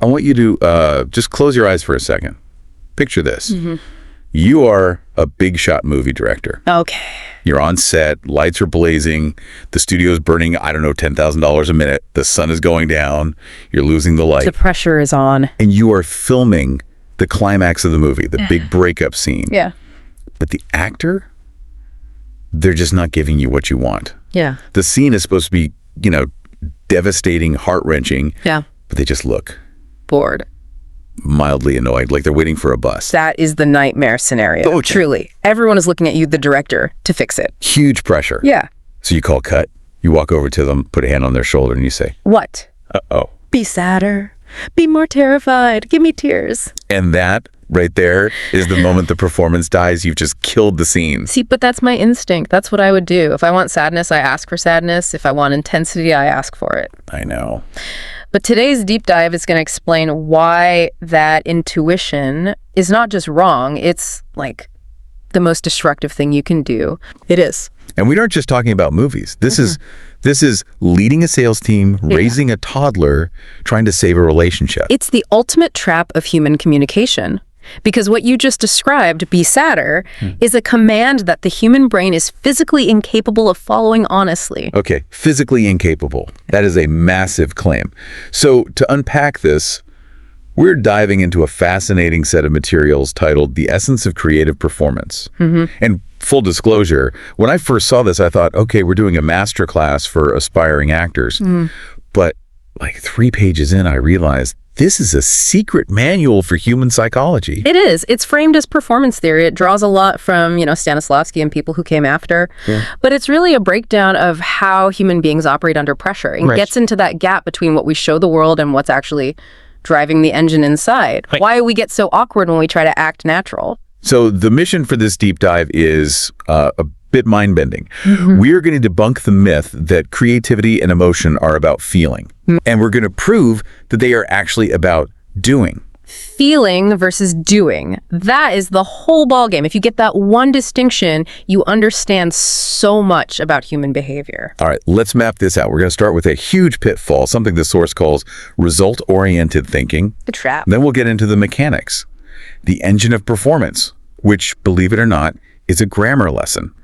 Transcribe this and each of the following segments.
I want you to just close your eyes for a second. Picture this. You are a big shot movie director. Okay. You're on set, lights are blazing, the studio's burning, I don't know, $10,000 a minute, the sun is going down, you're losing the light. The pressure is on. And you are filming the climax of the movie, the big breakup scene. Yeah. But the actor, they're just not giving you what you want. Yeah. The scene is supposed to be, devastating, heart-wrenching. Yeah. But they just look Bored. mildly annoyed, like they're waiting for a bus. That is the nightmare scenario. Okay. Truly. Everyone is looking at you, the director, to fix it. Huge pressure. Yeah. So you call cut, you walk over to them, put a hand on their shoulder, and you say, What? uh-oh. Be sadder. Be more terrified. Give me tears. And that right there is the moment the performance dies. You've just killed the scene. See, but that's my instinct. That's what I would do. If I want sadness, I ask for sadness. If I want intensity, I ask for it. I know. But today's deep dive is going to explain why that intuition is not just wrong. It's like the most destructive thing you can do. It is. And we aren't just talking about movies. This is leading a sales team, raising a toddler, trying to save a relationship. It's the ultimate trap of human communication. Because what you just described, be sadder, is a command that the human brain is physically incapable of following honestly. Okay, physically incapable. That is a massive claim. So to unpack this, we're diving into a fascinating set of materials titled The Essence of Creative Performance. And full disclosure, when I first saw this, I thought, okay, we're doing a masterclass for aspiring actors. But like 3 pages in, I realized this is a secret manual for human psychology. It is. It's framed as performance theory. It draws a lot from, Stanislavski and people who came after. Yeah. But it's really a breakdown of how human beings operate under pressure and gets into that gap between what we show the world and what's actually driving the engine inside. Right. Why we get so awkward when we try to act natural. So the mission for this deep dive is a bit mind-bending. We're going to debunk the myth that creativity and emotion are about feeling. And we're going to prove that they are actually about doing. Feeling versus doing. That is the whole ballgame. If you get that one distinction, you understand so much about human behavior. All right, let's map this out. We're going to start with a huge pitfall, something the source calls result-oriented thinking. The trap. Then we'll get into the mechanics, the engine of performance, which, believe it or not, is a grammar lesson.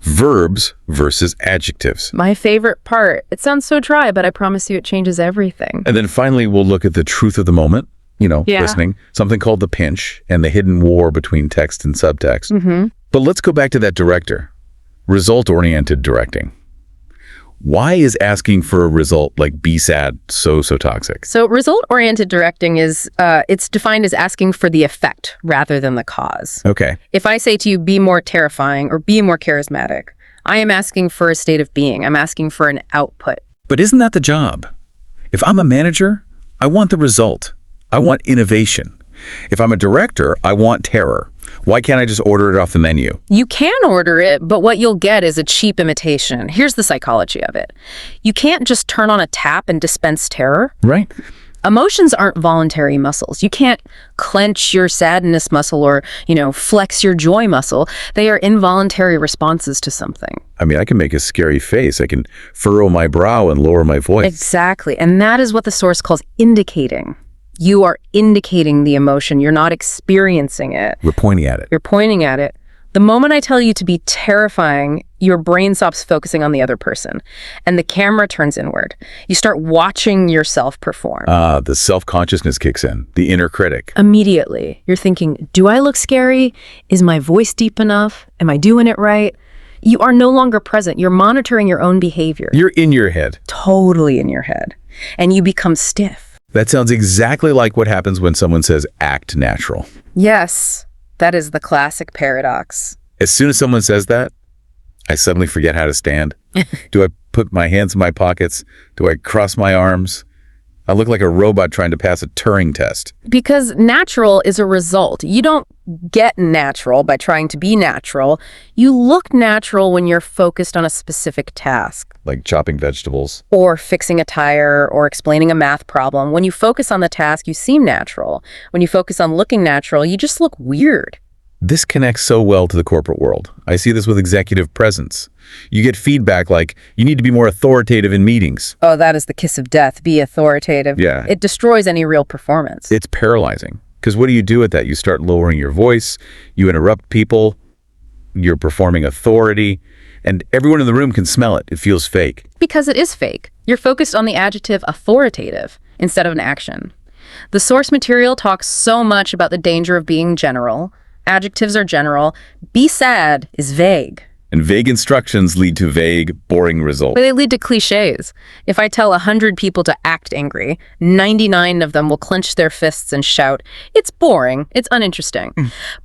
Verbs versus adjectives. My favorite part. It sounds so dry, but I promise you it changes everything. And then finally, we'll look at the truth of the moment, listening, something called the pinch and the hidden war between text and subtext. But let's go back to that director, result-oriented directing. Why is asking for a result like be sad so toxic? So result-oriented directing is, it's defined as asking for the effect rather than the cause. Okay. If I say to you, be more terrifying or be more charismatic, I am asking for a state of being. I'm asking for an output. But isn't that the job? If I'm a manager, I want the result. I want innovation. If I'm a director, I want terror. Why can't I just order it off the menu? You can order it, but what you'll get is a cheap imitation. Here's the psychology of it. You can't just turn on a tap and dispense terror. Right. Emotions aren't voluntary muscles. You can't clench your sadness muscle or, flex your joy muscle. They are involuntary responses to something. I mean, I can make a scary face. I can furrow my brow and lower my voice. Exactly. And that is what the source calls indicating. You are indicating the emotion. You're not experiencing it. We're pointing at it. You're pointing at it. The moment I tell you to be terrifying, your brain stops focusing on the other person, and the camera turns inward. You start watching yourself perform. The self-consciousness kicks in, the inner critic. Immediately, you're thinking, do I look scary? Is my voice deep enough? Am I doing it right? You are no longer present. You're monitoring your own behavior. You're in your head. Totally in your head. And you become stiff. That sounds exactly like what happens when someone says act natural. Yes, that is the classic paradox. As soon as someone says that, I suddenly forget how to stand. Do I put my hands in my pockets? Do I cross my arms? I look like a robot trying to pass a Turing test. Because natural is a result. You don't get natural by trying to be natural. You look natural when you're focused on a specific task. Like chopping vegetables. Or fixing a tire or explaining a math problem. When you focus on the task, you seem natural. When you focus on looking natural, you just look weird. This connects so well to the corporate world. I see this with executive presence. You get feedback like, you need to be more authoritative in meetings. Oh, that is the kiss of death. Be authoritative. Yeah. It destroys any real performance. It's paralyzing. Because what do you do with that? You start lowering your voice, you interrupt people, you're performing authority, and everyone in the room can smell it. It feels fake. Because it is fake. You're focused on the adjective authoritative instead of an action. The source material talks so much about the danger of being general. Adjectives are general. Be sad is vague. And vague instructions lead to vague, boring results. But they lead to cliches. If I tell 100 people to act angry, 99 of them will clench their fists and shout, "It's boring, it's uninteresting."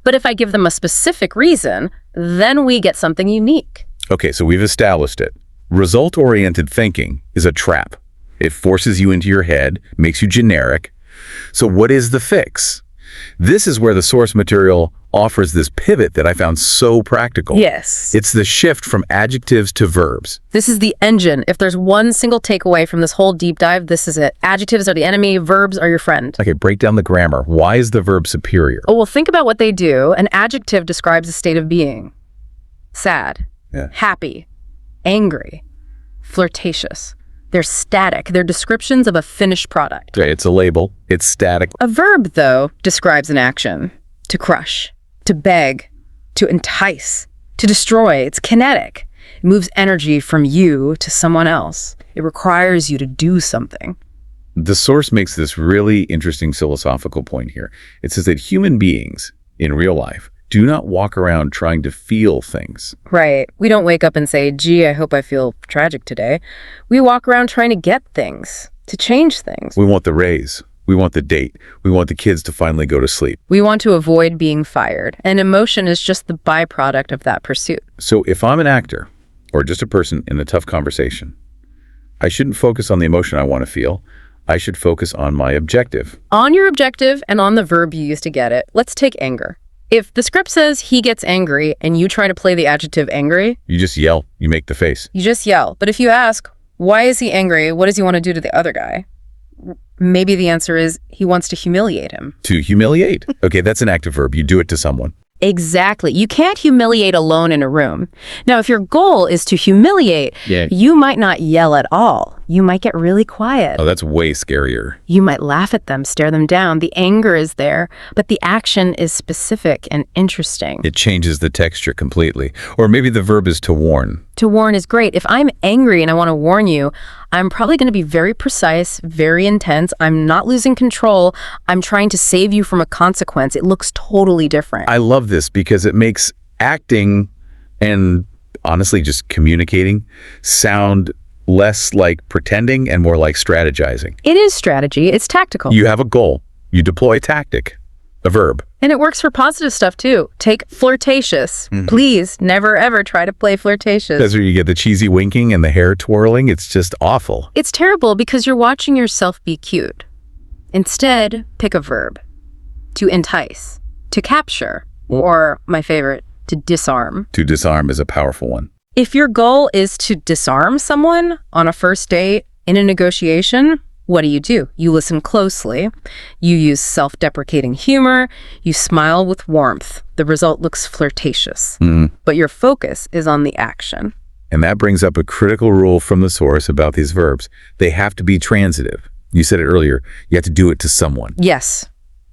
But if I give them a specific reason, then we get something unique. Okay, so we've established it. Result-oriented thinking is a trap. It forces you into your head, makes you generic. So what is the fix? This is where the source material offers this pivot that I found so practical. Yes. It's the shift from adjectives to verbs. This is the engine. If there's one single takeaway from this whole deep dive, this is it. Adjectives are the enemy, verbs are your friend. Okay, break down the grammar. Why is the verb superior? Oh, well, think about what they do. An adjective describes a state of being. Sad, happy, angry, flirtatious. They're static. They're descriptions of a finished product. Okay, it's a label. It's static. A verb, though, describes an action. To crush, to beg, to entice, to destroy. It's kinetic. It moves energy from you to someone else. It requires you to do something. The source makes this really interesting philosophical point here. It says that human beings in real life do not walk around trying to feel things. Right. We don't wake up and say, gee, I hope I feel tragic today. We walk around trying to get things, to change things. We want the raise. We want the date. We want the kids to finally go to sleep. We want to avoid being fired. And emotion is just the byproduct of that pursuit. So if I'm an actor or just a person in a tough conversation, I shouldn't focus on the emotion I want to feel. I should focus on my objective. On your objective and on the verb you use to get it. Let's take anger. If the script says he gets angry and you try to play the adjective angry, You just yell. You make the face. you just yell. But if you ask, why is he angry? What does he want to do to the other guy? Maybe the answer is he wants to humiliate him. To humiliate. Okay, that's an active verb. You do it to someone. Exactly. You can't humiliate alone in a room. Now, if your goal is to humiliate, you might not yell at all. You might get really quiet. Oh, that's way scarier. You might laugh at them, stare them down. The anger is there, but the action is specific and interesting. It changes the texture completely. Or maybe the verb is to warn. To warn is great. If I'm angry and I want to warn you, I'm probably going to be very precise, very intense. I'm not losing control. I'm trying to save you from a consequence. It looks totally different. I love this because it makes acting and honestly just communicating sound less like pretending and more like strategizing. It is strategy. It's tactical. You have a goal. You deploy a tactic, a verb. And it works for positive stuff too. Take flirtatious. Please never ever try to play flirtatious. That's where you get the cheesy winking and the hair twirling. It's just awful. It's terrible because you're watching yourself be cute. Instead, pick a verb. To entice, to capture, or my favorite, to disarm. To disarm is a powerful one. If your goal is to disarm someone on a first date, in a negotiation, what do? You listen closely. You use self-deprecating humor. You smile with warmth. The result looks flirtatious. But your focus is on the action. And that brings up a critical rule from the source about these verbs. They have to be transitive. You said it earlier. You have to do it to someone. Yes.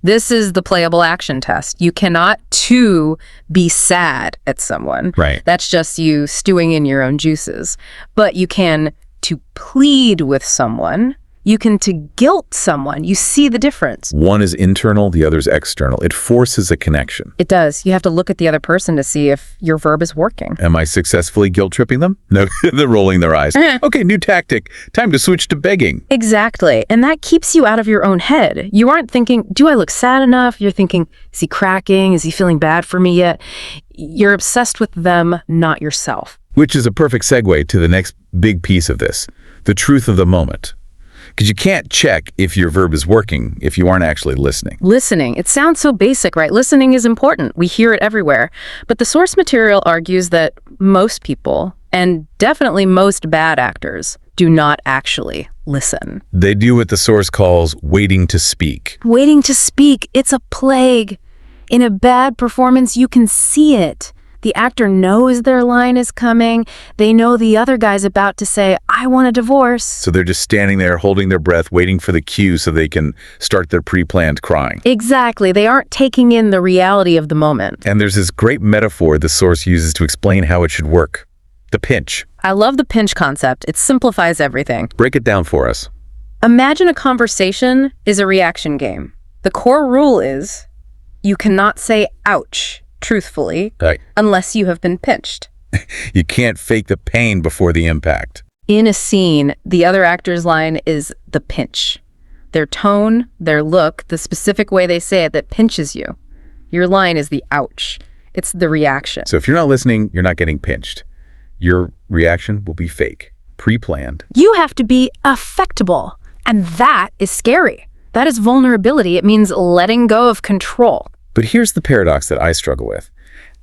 This is the playable action test. You cannot to be sad at someone. Right. That's just you stewing in your own juices. But you can to plead with someone. You can to guilt someone. You see the difference. One is internal, the other is external. It forces a connection. It does. You have to look at the other person to see if your verb is working. Am I successfully guilt-tripping them? No, they're rolling their eyes. Okay, new tactic. Time to switch to begging. Exactly. And that keeps you out of your own head. You aren't thinking, do I look sad enough? You're thinking, is he cracking? Is he feeling bad for me yet? You're obsessed with them, not yourself. Which is a perfect segue to the next big piece of this, the truth of the moment. Because you can't check if your verb is working if you aren't actually listening. Listening. It sounds so basic, right? Listening is important. We hear it everywhere. But the source material argues that most people, and definitely most bad actors, do not actually listen. They do what the source calls waiting to speak. Waiting to speak. It's a plague. In a bad performance, you can see it. The actor knows their line is coming. They know the other guy's about to say, I want a divorce. So they're just standing there holding their breath, waiting for the cue so they can start their pre-planned crying. Exactly. They aren't taking in the reality of the moment. And there's this great metaphor the source uses to explain how it should work. The pinch. I love the pinch concept. It simplifies everything. Break it down for us. Imagine a conversation is a reaction game. The core rule is you cannot say ouch truthfully unless you have been pinched. You can't fake the pain before the impact. In a scene, the other actor's line is the pinch. Their tone, their look, the specific way they say it that pinches you. Your line is the ouch. It's the reaction. So if you're not listening, you're not getting pinched. Your reaction will be fake, pre-planned. You have to be affectable, and that is scary. That is vulnerability. It means letting go of control. But here's the paradox that I struggle with.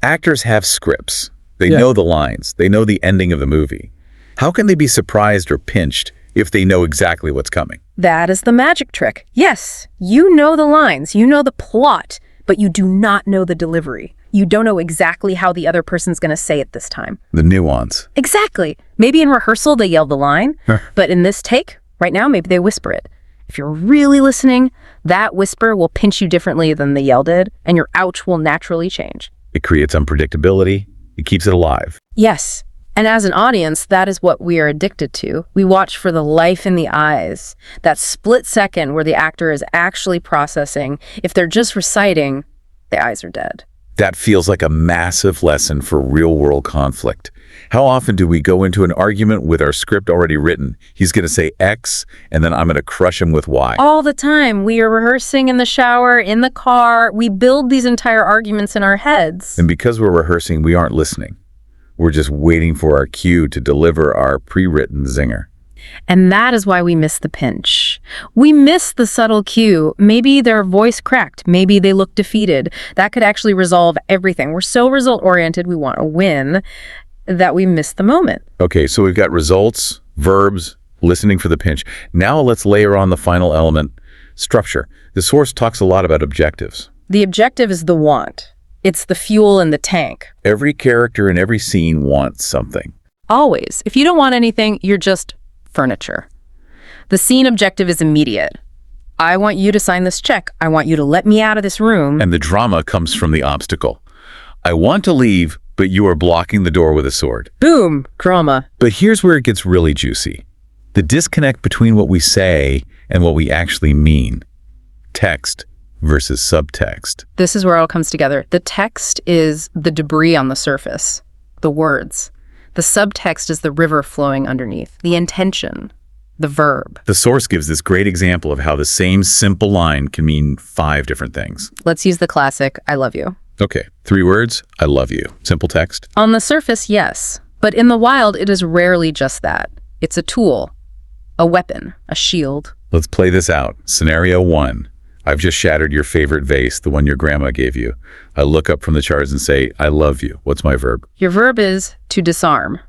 Actors have scripts. They know the lines. They know the ending of the movie. How can they be surprised or pinched if they know exactly what's coming? That is the magic trick. Yes, you know the lines, you know the plot, but you do not know the delivery. You don't know exactly how the other person's going to say it this time. The nuance. Exactly. Maybe in rehearsal they yell the line, but in this take, right now, maybe they whisper it. If you're really listening, that whisper will pinch you differently than the yell did, and your ouch will naturally change. It creates unpredictability. It keeps it alive. Yes. And as an audience, that is what we are addicted to. We watch for the life in the eyes, that split second where the actor is actually processing. If they're just reciting, the eyes are dead. That feels like a massive lesson for real-world conflict. How often do we go into an argument with our script already written? He's going to say X, and then I'm going to crush him with Y. All the time. We are rehearsing in the shower, in the car. We build these entire arguments in our heads. And because we're rehearsing, we aren't listening. We're just waiting for our cue to deliver our pre-written zinger. And that is why we miss the pinch. We miss the subtle cue. Maybe their voice cracked. Maybe they look defeated. That could actually resolve everything. We're so result-oriented, we want a win, that we miss the moment. Okay, so we've got results, verbs, listening for the pinch. Now let's layer on the final element, structure. The source talks a lot about objectives. The objective is the want. It's the fuel in the tank. Every character in every scene wants something. Always. If you don't want anything, you're just furniture. The scene objective is immediate. I want you to sign this check. I want you to let me out of this room. And the drama comes from the obstacle. I want to leave, but you are blocking the door with a sword. Boom, drama. But here's where it gets really juicy. The disconnect between what we say and what we actually mean. Text versus subtext. This is where it all comes together. The text is the debris on the surface, the words. The subtext is the river flowing underneath, the intention, the verb. The source gives this great example of how the same simple line can mean 5 different things. Let's use the classic, I love you. Okay, 3 words, I love you. Simple text. On the surface, yes. But in the wild, it is rarely just that. It's a tool, a weapon, a shield. Let's play this out. Scenario 1. I've just shattered your favorite vase, the one your grandma gave you. I look up from the charts and say, I love you. What's my verb? Your verb is to disarm,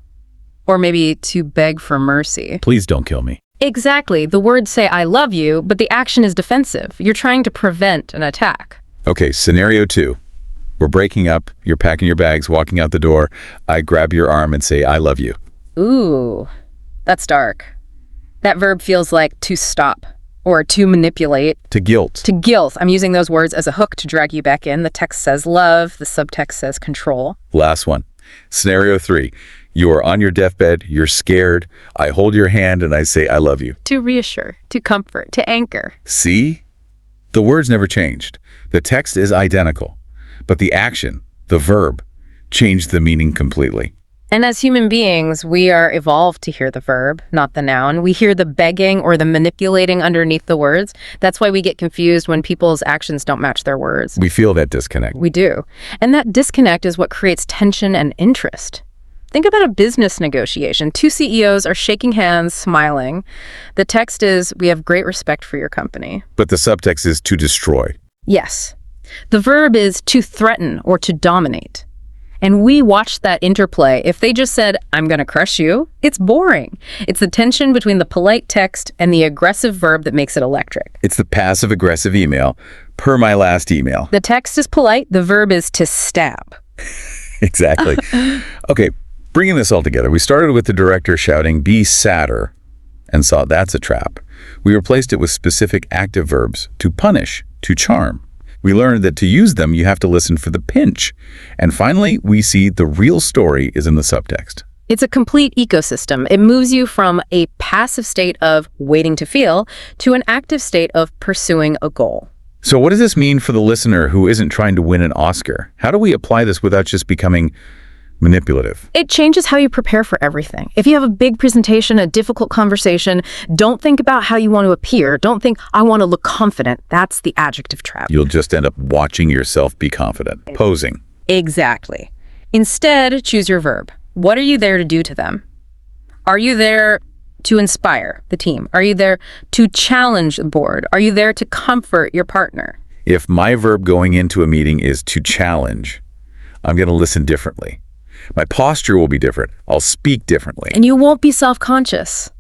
or maybe to beg for mercy. Please don't kill me. Exactly. The words say, I love you, but the action is defensive. You're trying to prevent an attack. Okay, scenario 2. We're breaking up. You're packing your bags, walking out the door. I grab your arm and say, I love you. Ooh, that's dark. That verb feels like to stop. Or to manipulate. To guilt. To guilt. I'm using those words as a hook to drag you back in. The text says love. The subtext says control. Last one. Scenario 3. You are on your deathbed. You're scared. I hold your hand and I say, I love you. To reassure. To comfort. To anchor. See? The words never changed. The text is identical. But the action, the verb, changed the meaning completely. And as human beings, we are evolved to hear the verb, not the noun. We hear the begging or the manipulating underneath the words. That's why we get confused when people's actions don't match their words. We feel that disconnect. We do. And that disconnect is what creates tension and interest. Think about a business negotiation. 2 CEOs are shaking hands, smiling. The text is, we have great respect for your company. But the subtext is to destroy. Yes. The verb is to threaten or to dominate. And we watched that interplay. If they just said, I'm going to crush you, it's boring. It's the tension between the polite text and the aggressive verb that makes it electric. It's the passive-aggressive email, per my last email. The text is polite, the verb is to stab. Exactly. Okay, bringing this all together, we started with the director shouting, "Be sadder," and saw that's a trap. We replaced it with specific active verbs, to punish, to charm. We learned that to use them, you have to listen for the pinch. And finally, we see the real story is in the subtext. It's a complete ecosystem. It moves you from a passive state of waiting to feel to an active state of pursuing a goal. So what does this mean for the listener who isn't trying to win an Oscar? How do we apply this without just becoming manipulative? It changes how you prepare for everything. If you have a big presentation, a difficult conversation, don't think about how you want to appear. Don't think, I want to look confident. That's the adjective trap. You'll just end up watching yourself be confident, posing. Exactly. Instead, choose your verb. What are you there to do to them? Are you there to inspire the team? Are you there to challenge the board? Are you there to comfort your partner? If my verb going into a meeting is to challenge, I'm going to listen differently. My posture will be different. I'll speak differently. And you won't be self-conscious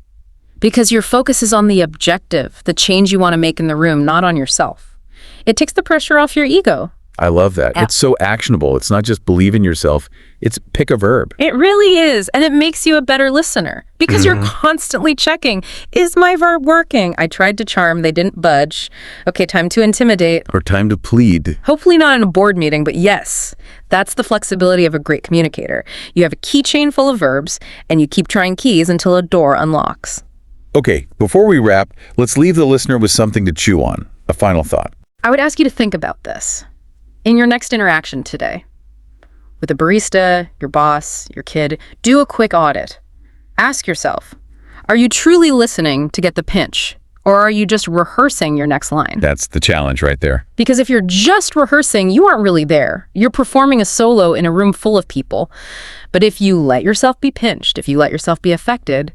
because your focus is on the objective, the change you want to make in the room, not on yourself. It takes the pressure off your ego. I love that. It's so actionable. It's not just believe in yourself. It's pick a verb. It really is. And it makes you a better listener because you're constantly checking, is my verb working? I tried to charm. They didn't budge. Okay, time to intimidate. Or time to plead. Hopefully not in a board meeting, but yes, that's the flexibility of a great communicator. You have a keychain full of verbs and you keep trying keys until a door unlocks. Okay, before we wrap, let's leave the listener with something to chew on. A final thought. I would ask you to think about this. In your next interaction today, with a barista, your boss, your kid, do a quick audit. Ask yourself, are you truly listening to get the pinch? Or are you just rehearsing your next line? That's the challenge right there. Because if you're just rehearsing, you aren't really there. You're performing a solo in a room full of people. But if you let yourself be pinched, if you let yourself be affected,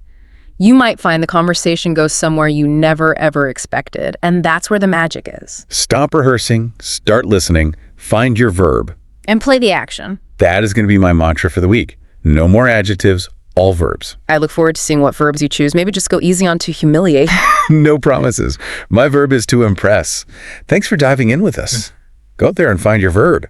you might find the conversation goes somewhere you never, ever expected. And that's where the magic is. Stop rehearsing, start listening, find your verb. And play the action. That is going to be my mantra for the week. No more adjectives, all verbs. I look forward to seeing what verbs you choose. Maybe just go easy on to humiliate. No promises. My verb is to impress. Thanks for diving in with us. Go out there and find your verb.